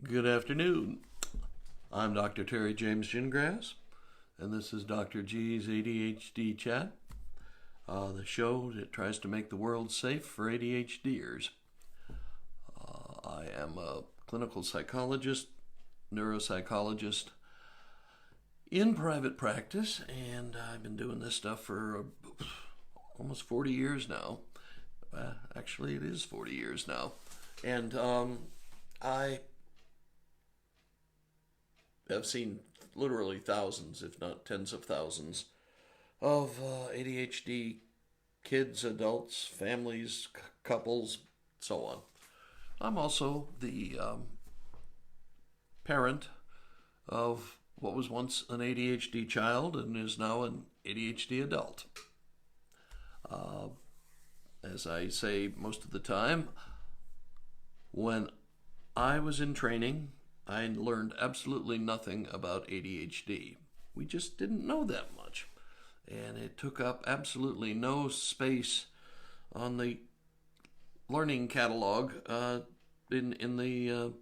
Good afternoon. I'm Dr. Terry James Gingrass, and this is Dr. G's ADHD Chat, the show that tries to make the world safe for ADHDers. I am a clinical psychologist, neuropsychologist in private practice, and I've been doing this stuff for almost 40 years now. Actually, it is 40 years now. And I have seen literally thousands, if not tens of thousands, of ADHD kids, adults, families, couples, so on. I'm also the parent of what was once an ADHD child and is now an ADHD adult. As I say most of the time, when I was in training, I learned absolutely nothing about ADHD. We just didn't know that much. And it took up absolutely no space on the learning catalog in the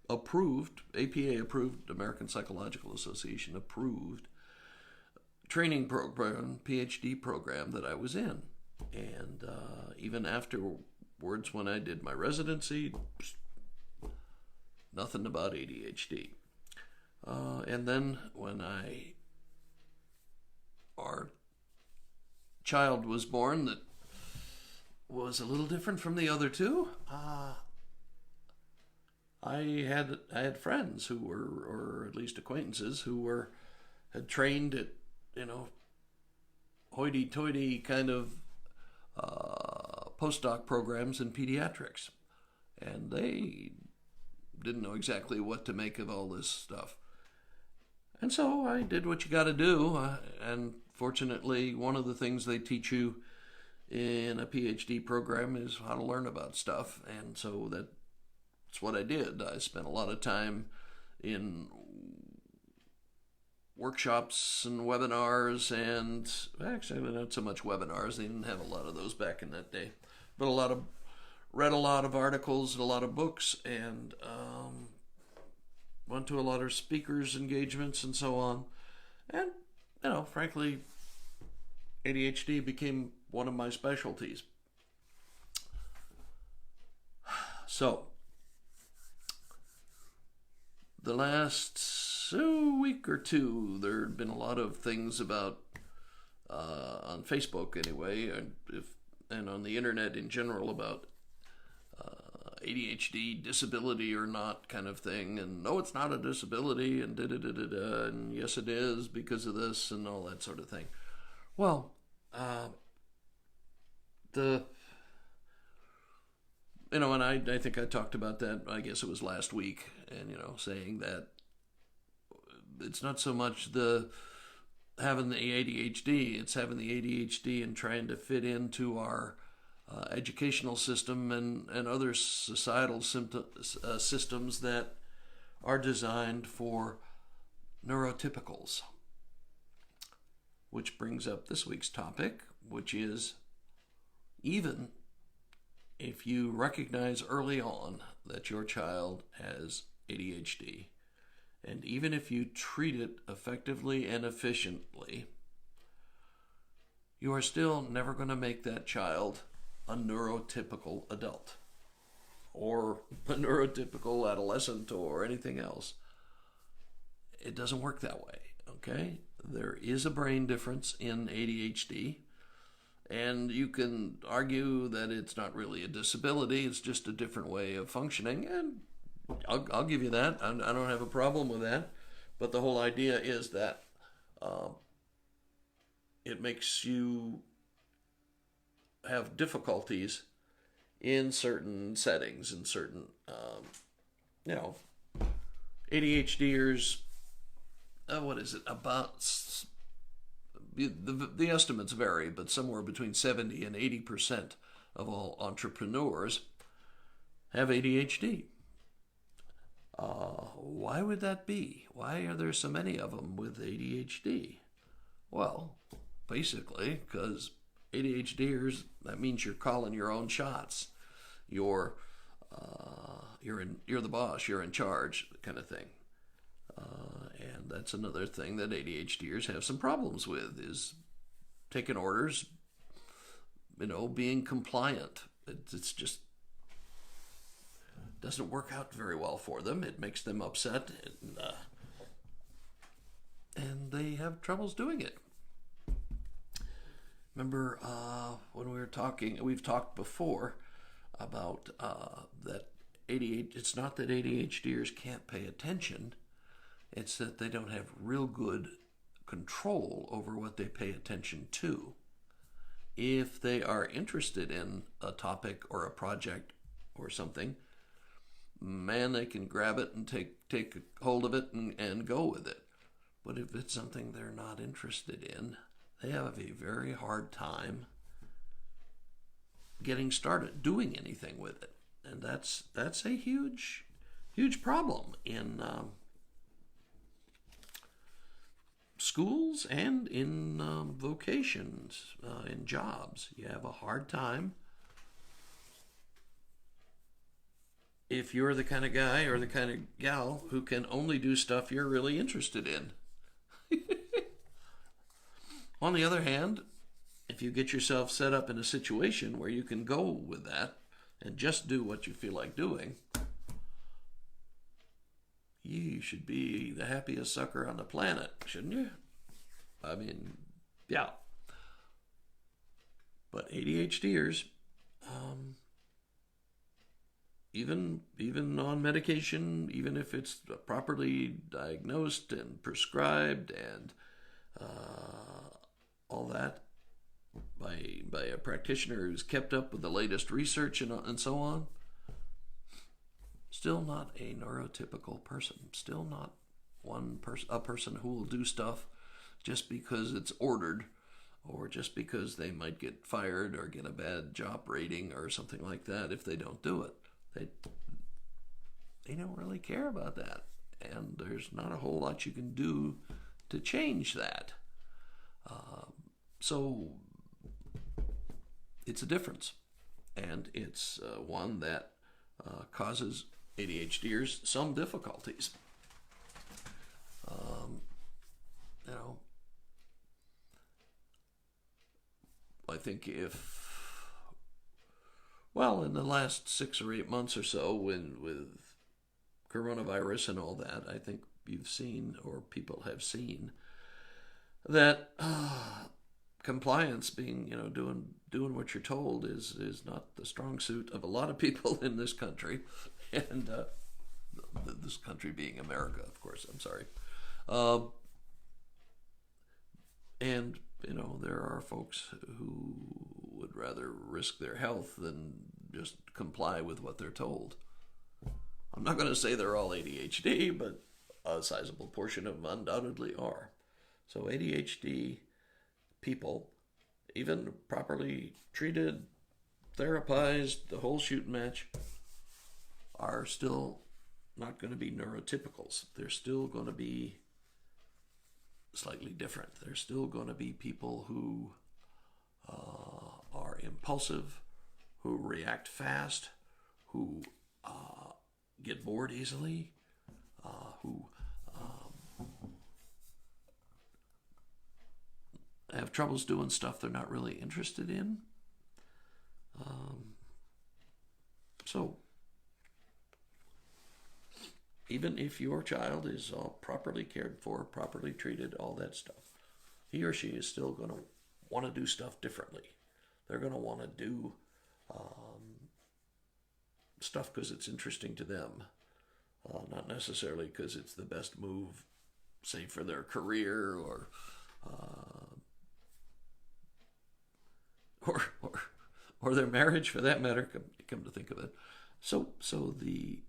approved, APA approved, American Psychological Association approved training program, PhD program that I was in. And even afterwards, when I did my residency, nothing about ADHD. And then when our child was born that was a little different from the other two, I had friends who were, or at least acquaintances who had trained at, hoity-toity kind of postdoc programs in pediatrics, and they didn't know exactly what to make of all this stuff. And so I did what you got to do, and fortunately, one of the things they teach you in a PhD program is how to learn about stuff, and so that's what I did. I spent a lot of time in workshops and webinars, and actually not so much webinars, they didn't have a lot of those back in that day, but read a lot of articles and a lot of books, and went to a lot of speakers engagements and so on. And frankly, ADHD became one of my specialties. So the last week or two, there had been a lot of things about on Facebook anyway, and on the internet in general, about ADHD disability or not kind of thing, and no, it's not a disability, and and yes it is because of this and all that sort of thing. Well, and I think I talked about that, I guess it was last week, and saying that it's not so much having the ADHD, it's having the ADHD and trying to fit into our educational system and other societal systems that are designed for neurotypicals. Which brings up this week's topic, which is, even if you recognize early on that your child has ADHD, and even if you treat it effectively and efficiently, you are still never going to make that child a neurotypical adult or a neurotypical adolescent or anything else. It doesn't work that way, okay? There is a brain difference in ADHD, and you can argue that it's not really a disability, it's just a different way of functioning, and I'll give you that. I don't have a problem with that. But the whole idea is that it makes you have difficulties in certain settings, in certain, ADHDers, what is it, about, the estimates vary, but somewhere between 70 and 80% of all entrepreneurs have ADHD. Why would that be? Why are there so many of them with ADHD? Well, basically, because ADHDers, that means you're calling your own shots. You're you're the boss, you're in charge, kind of thing. And that's another thing that ADHDers have some problems with, is taking orders, being compliant. It's just doesn't work out very well for them. It makes them upset, and they have troubles doing it. Remember when we were talking, we've talked before about that ADHD, it's not that ADHDers can't pay attention, it's that they don't have real good control over what they pay attention to. If they are interested in a topic or a project or something, man, they can grab it and take hold of it and go with it. But if it's something they're not interested in, they have a very hard time getting started, doing anything with it. And that's a huge problem in schools and in vocations, in jobs. You have a hard time if you're the kind of guy or the kind of gal who can only do stuff you're really interested in. On the other hand, if you get yourself set up in a situation where you can go with that and just do what you feel like doing, you should be the happiest sucker on the planet, shouldn't you? I mean, yeah. But ADHDers, even on medication, even if it's properly diagnosed and prescribed and all that by a practitioner who's kept up with the latest research and so on, still not a neurotypical person. Still not a person who will do stuff just because it's ordered, or just because they might get fired or get a bad job rating or something like that if they don't do it. They don't really care about that, and there's not a whole lot you can do to change that. So it's a difference, and it's one that causes ADHDers some difficulties. I think in the last 6 or 8 months or so, with coronavirus and all that, I think you've seen, or people have seen, that compliance, being, doing what you're told, is not the strong suit of a lot of people in this country, and this country being America, of course. I'm sorry, and there are folks who would rather risk their health than just comply with what they're told. I'm not going to say they're all ADHD, but a sizable portion of them undoubtedly are. So ADHD people, even properly treated, therapized, the whole shooting match, are still not going to be neurotypicals. They're still going to be slightly different. They're still going to be people who are impulsive, who react fast, who get bored easily, who have troubles doing stuff they're not really interested in. So even if your child is all properly cared for, properly treated, all that stuff, he or she is still going to want to do stuff differently. They're going to want to do stuff because it's interesting to them, not necessarily because it's the best move, say, for their career or their marriage, for that matter. Come to think of it, so the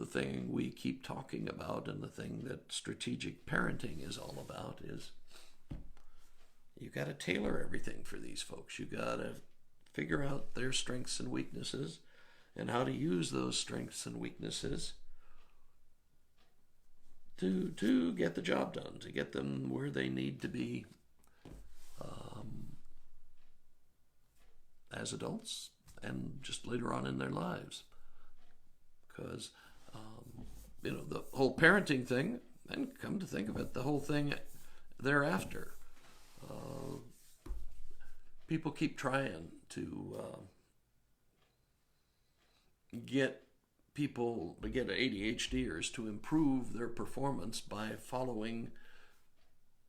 thing we keep talking about, and the thing that strategic parenting is all about, is you got to tailor everything for these folks. You got to figure out their strengths and weaknesses, and how to use those strengths and weaknesses to get the job done, to get them where they need to be as adults, and just later on in their lives. Because, the whole parenting thing, and come to think of it, the whole thing thereafter. People keep trying to get ADHDers to improve their performance by following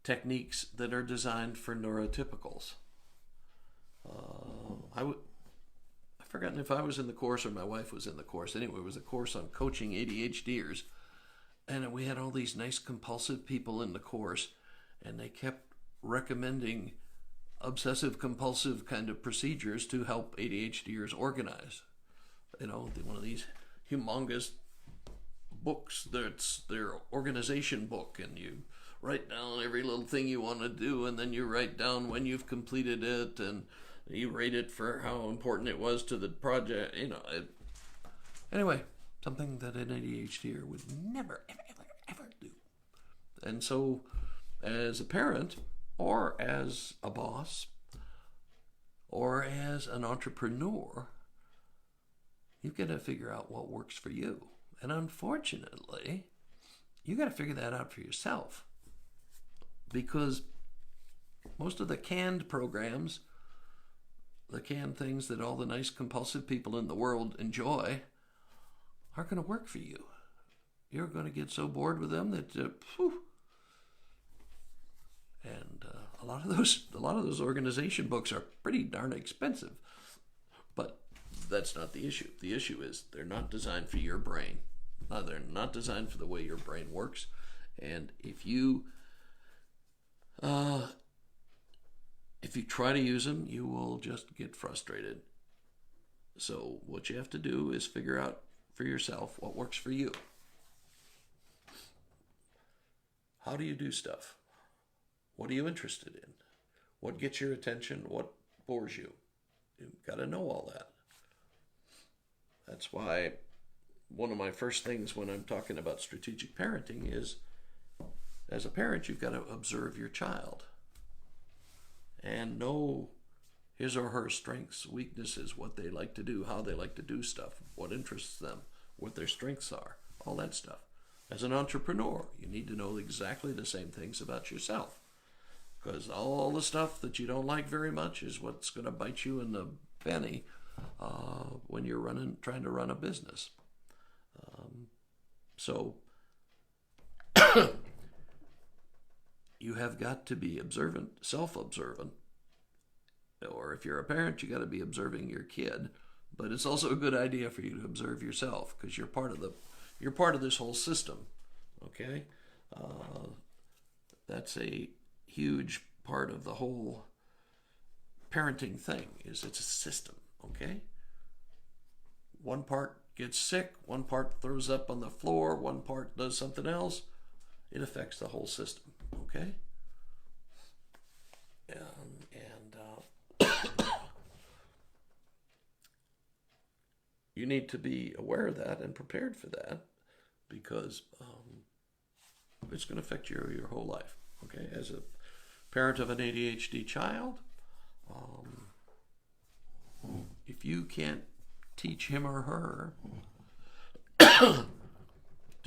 techniques that are designed for neurotypicals. I've forgotten if I was in the course or my wife was in the course. Anyway, it was a course on coaching ADHDers. And we had all these nice compulsive people in the course, and they kept recommending obsessive compulsive kind of procedures to help ADHDers organize. One of these humongous books that's their organization book, and you write down every little thing you want to do, and then you write down when you've completed it, and you rate it for how important it was to the project. Anyway, something that an ADHDer would never, ever do. And so, as a parent, or as a boss, or as an entrepreneur, you've got to figure out what works for you. And unfortunately, you got to figure that out for yourself. Because most of the canned programs, the canned things that all the nice compulsive people in the world enjoy, aren't going to work for you. You're going to get so bored with them that, And a lot of those organization books are pretty darn expensive. But that's not the issue. The issue is they're not designed for your brain. They're not designed for the way your brain works. And if you try to use them, you will just get frustrated. So what you have to do is figure out for yourself what works for you. How do you do stuff? What are you interested in? What gets your attention? What bores you? You've got to know all that. That's why one of my first things when I'm talking about strategic parenting is, as a parent, you've got to observe your child and know his or her strengths, weaknesses, what they like to do, how they like to do stuff, what interests them, what their strengths are, all that stuff. As an entrepreneur, you need to know exactly the same things about yourself, because all the stuff that you don't like very much is what's going to bite you in the penny when you're trying to run a business. So you have got to be observant, self-observant. Or if you're a parent, you got to be observing your kid. But it's also a good idea for you to observe yourself, because you're part of this whole system. Okay, that's a huge part of the whole parenting thing. It's a system. Okay, one part gets sick, one part throws up on the floor, one part does something else. It affects the whole system. Okay, you need to be aware of that and prepared for that, because it's going to affect your whole life. Okay, as a parent of an ADHD child, if you can't teach him or her to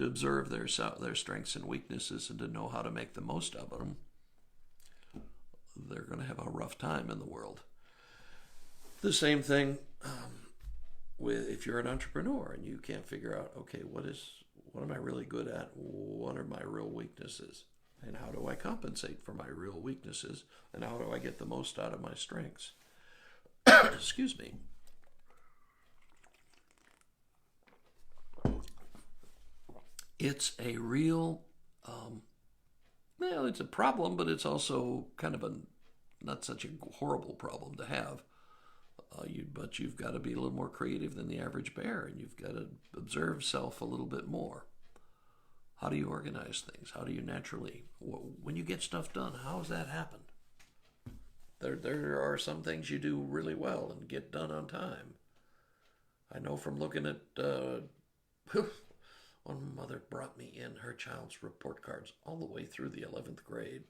observe their strengths and weaknesses and to know how to make the most of them, they're going to have a rough time in the world. The same thing with if you're an entrepreneur and you can't figure out, okay, what am I really good at? What are my real weaknesses? And how do I compensate for my real weaknesses? And how do I get the most out of my strengths? Excuse me. It's a real, it's a problem, but it's also kind of not such a horrible problem to have. But you've got to be a little more creative than the average bear, and you've got to observe self a little bit more. How do you organize things? How do you naturally, when you get stuff done, how does that happen? There are some things you do really well and get done on time. I know from looking at, one mother brought me in her child's report cards all the way through the 11th grade.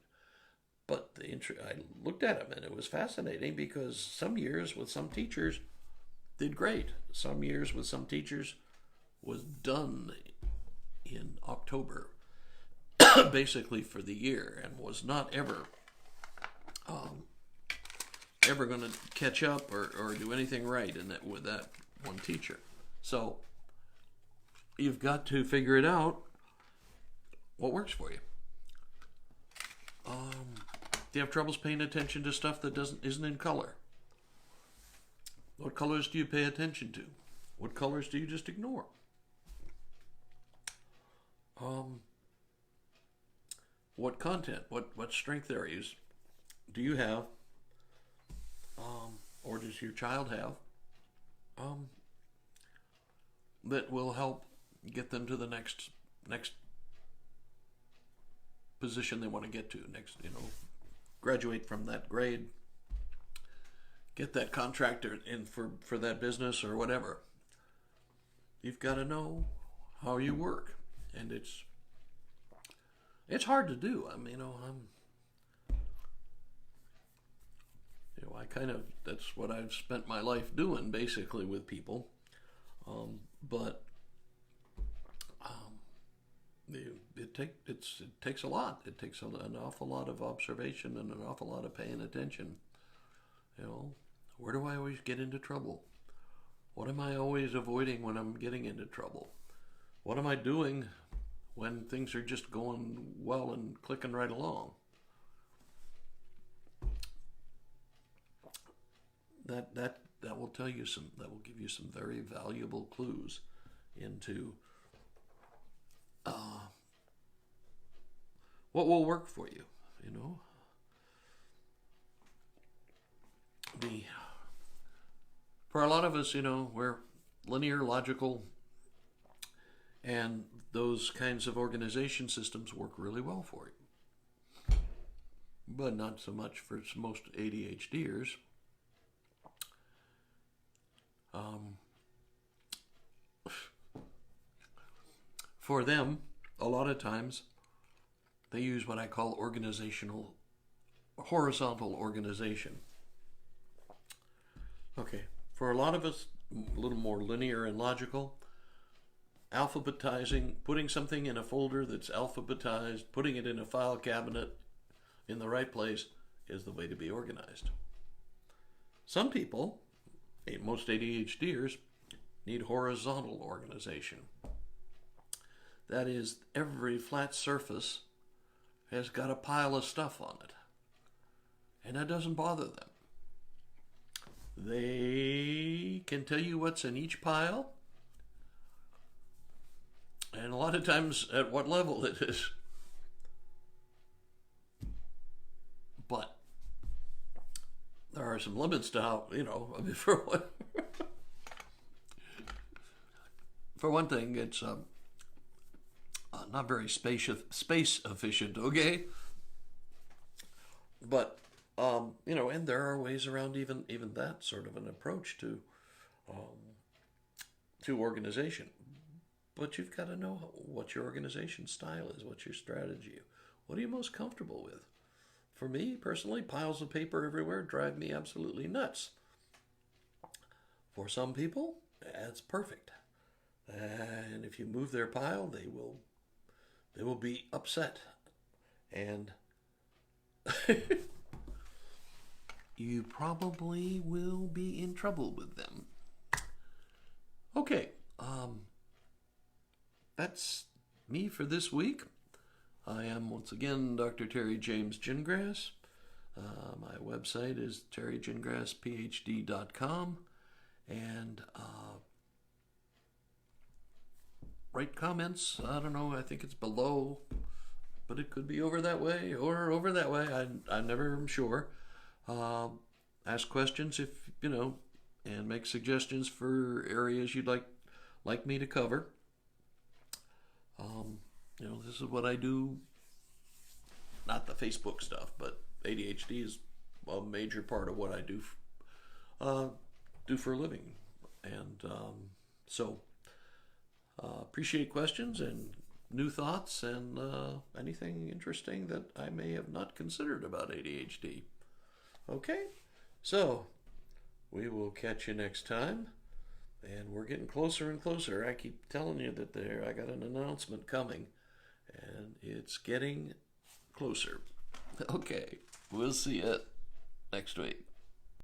But I looked at them and it was fascinating, because some years with some teachers, did great. Some years with some teachers was done in October, basically for the year, and was not ever going to catch up or do anything right in that with that one teacher. So you've got to figure it out what works for you. Do you have troubles paying attention to stuff that isn't in color? What colors do you pay attention to? What colors do you just ignore? What content, what strength areas do you have, or does your child have, that will help get them to the next position they want to get to, graduate from that grade, get that contractor in for that business or whatever. You've got to know how you work, and it's hard to do. That's what I've spent my life doing, basically, with people. But it takes a lot. It takes an awful lot of observation and an awful lot of paying attention. Where do I always get into trouble? What am I always avoiding when I'm getting into trouble? What am I doing when things are just going well and clicking right along? That will tell you that will give you some very valuable clues into what will work for you. For a lot of us, we're linear, logical, and those kinds of organization systems work really well for you. But not so much for most ADHDers. For them, a lot of times, they use what I call horizontal organization. Okay, for a lot of us, a little more linear and logical, alphabetizing, putting something in a folder that's alphabetized, putting it in a file cabinet in the right place is the way to be organized. Some people, most ADHDers, need horizontal organization. That is, every flat surface has got a pile of stuff on it. And that doesn't bother them. They can tell you what's in each pile, and a lot of times at what level it is. But there are some limits to how, for one thing, it's not very space efficient, okay? But, and there are ways around even that sort of an approach to organization. But you've got to know what your organization style is, what's your strategy. What are you most comfortable with? For me, personally, piles of paper everywhere drive me absolutely nuts. For some people, that's perfect. And if you move their pile, they will be upset. And you probably will be in trouble with them. Okay, that's me for this week. I am, once again, Dr. Terry James Gingras. My website is terrygingrasphd.com. And write comments. I don't know, I think it's below, but it could be over that way or over that way. I never am sure. Ask questions if, and make suggestions for areas you'd like me to cover. This is what I do. Not the Facebook stuff, but ADHD is a major part of what I do for a living. And so appreciate questions and new thoughts and anything interesting that I may have not considered about ADHD. Okay, so we will catch you next time. And we're getting closer and closer. I keep telling you that I got an announcement coming, and it's getting closer. Okay, we'll see you next week.